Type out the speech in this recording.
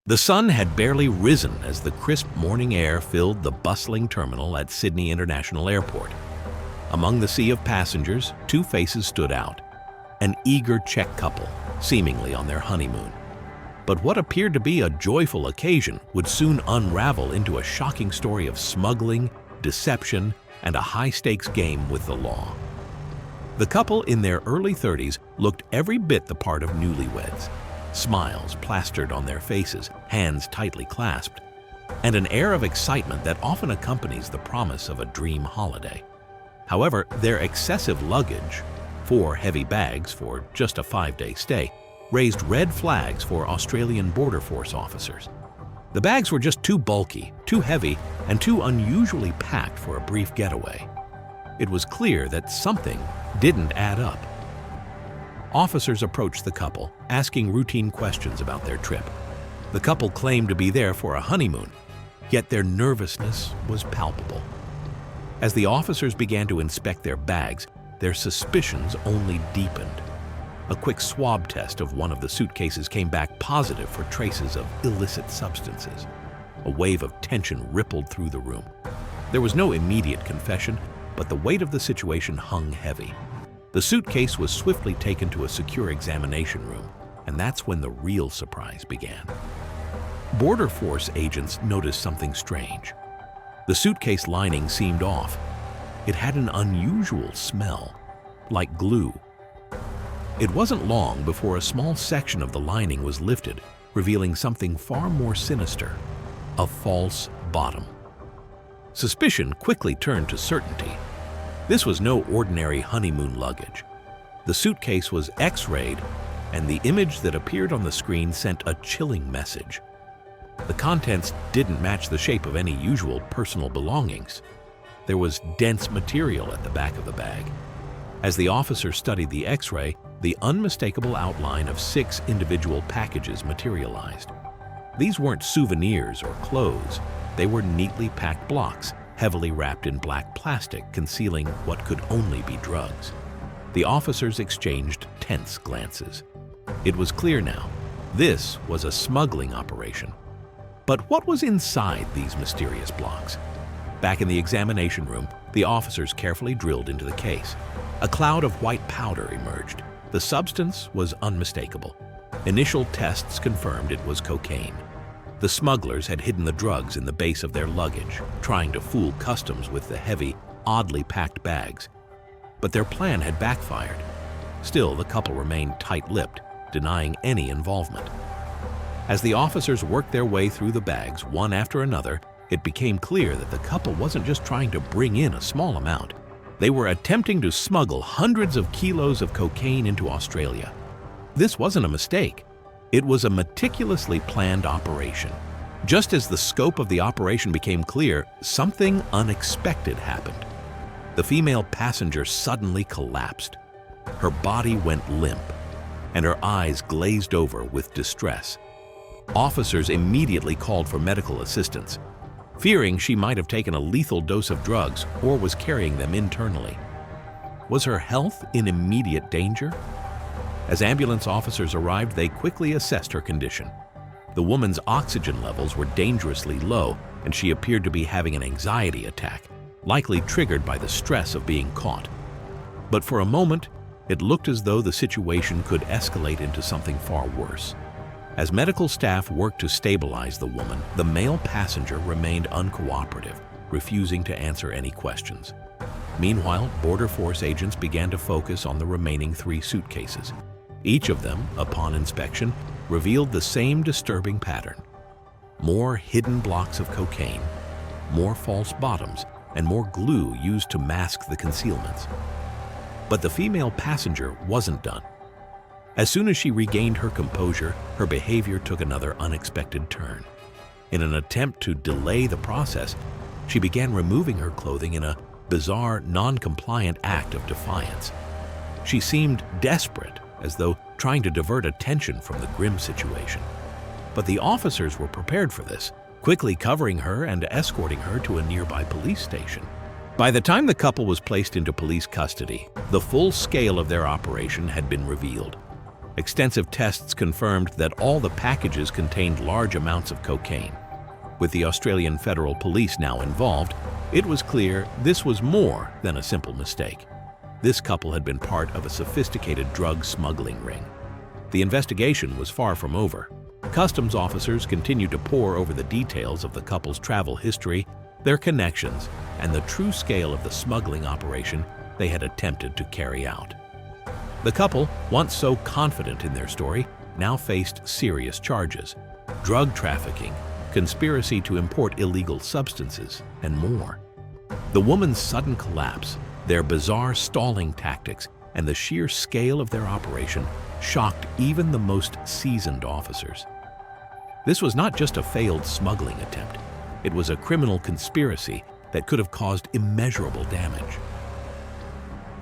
The sun had barely risen as the crisp morning air filled the bustling terminal at Sydney International Airport. Among the sea of passengers, two faces stood out: an eager Czech couple, seemingly on their honeymoon. But what appeared to be a joyful occasion would soon unravel into a shocking story of smuggling, deception, and a high-stakes game with the law. The couple in their early 30s looked every bit the part of newlyweds. Smiles plastered on their faces, hands tightly clasped, and an air of excitement that often accompanies the promise of a dream holiday. However, their excessive luggage, 4 heavy bags for just a 5-day stay, raised red flags for Australian Border Force officers. The bags were just too bulky, too heavy, and too unusually packed for a brief getaway. It was clear that something didn't add up. Officers approached the couple, asking routine questions about their trip. The couple claimed to be there for a honeymoon, yet their nervousness was palpable. As the officers began to inspect their bags, their suspicions only deepened. A quick swab test of one of the suitcases came back positive for traces of illicit substances. A wave of tension rippled through the room. There was no immediate confession, but the weight of the situation hung heavy. The suitcase was swiftly taken to a secure examination room, and that's when the real surprise began. Border Force agents noticed something strange. The suitcase lining seemed off. It had an unusual smell, like glue. It wasn't long before a small section of the lining was lifted, revealing something far more sinister: a false bottom. Suspicion quickly turned to certainty. This was no ordinary honeymoon luggage. The suitcase was X-rayed, and the image that appeared on the screen sent a chilling message. The contents didn't match the shape of any usual personal belongings. There was dense material at the back of the bag. As the officer studied the X-ray, the unmistakable outline of 6 individual packages materialized. These weren't souvenirs or clothes. They were neatly packed blocks, heavily wrapped in black plastic, concealing what could only be drugs. The officers exchanged tense glances. It was clear now. This was a smuggling operation. But what was inside these mysterious blocks? Back in the examination room, the officers carefully drilled into the case. A cloud of white powder emerged. The substance was unmistakable. Initial tests confirmed it was cocaine. The smugglers had hidden the drugs in the base of their luggage, trying to fool customs with the heavy, oddly packed bags. But their plan had backfired. Still, the couple remained tight-lipped, denying any involvement. As the officers worked their way through the bags, one after another, it became clear that the couple wasn't just trying to bring in a small amount. They were attempting to smuggle hundreds of kilos of cocaine into Australia. This wasn't a mistake. It was a meticulously planned operation. Just as the scope of the operation became clear, something unexpected happened. The female passenger suddenly collapsed. Her body went limp, and her eyes glazed over with distress. Officers immediately called for medical assistance, fearing she might have taken a lethal dose of drugs or was carrying them internally. Was her health in immediate danger? As ambulance officers arrived, they quickly assessed her condition. The woman's oxygen levels were dangerously low, and she appeared to be having an anxiety attack, likely triggered by the stress of being caught. But for a moment, it looked as though the situation could escalate into something far worse. As medical staff worked to stabilize the woman, the male passenger remained uncooperative, refusing to answer any questions. Meanwhile, Border Force agents began to focus on the remaining 3 suitcases. Each of them, upon inspection, revealed the same disturbing pattern: more hidden blocks of cocaine, more false bottoms, and more glue used to mask the concealments. But the female passenger wasn't done. As soon as she regained her composure, her behavior took another unexpected turn. In an attempt to delay the process, she began removing her clothing in a bizarre, non-compliant act of defiance. She seemed desperate, as though trying to divert attention from the grim situation. But the officers were prepared for this, quickly covering her and escorting her to a nearby police station. By the time the couple was placed into police custody, the full scale of their operation had been revealed. Extensive tests confirmed that all the packages contained large amounts of cocaine. With the Australian Federal Police now involved, it was clear this was more than a simple mistake. This couple had been part of a sophisticated drug smuggling ring. The investigation was far from over. Customs officers continued to pore over the details of the couple's travel history, their connections, and the true scale of the smuggling operation they had attempted to carry out. The couple, once so confident in their story, now faced serious charges: drug trafficking, conspiracy to import illegal substances, and more. The woman's sudden collapse, their bizarre stalling tactics, and the sheer scale of their operation shocked even the most seasoned officers. This was not just a failed smuggling attempt. It was a criminal conspiracy that could have caused immeasurable damage.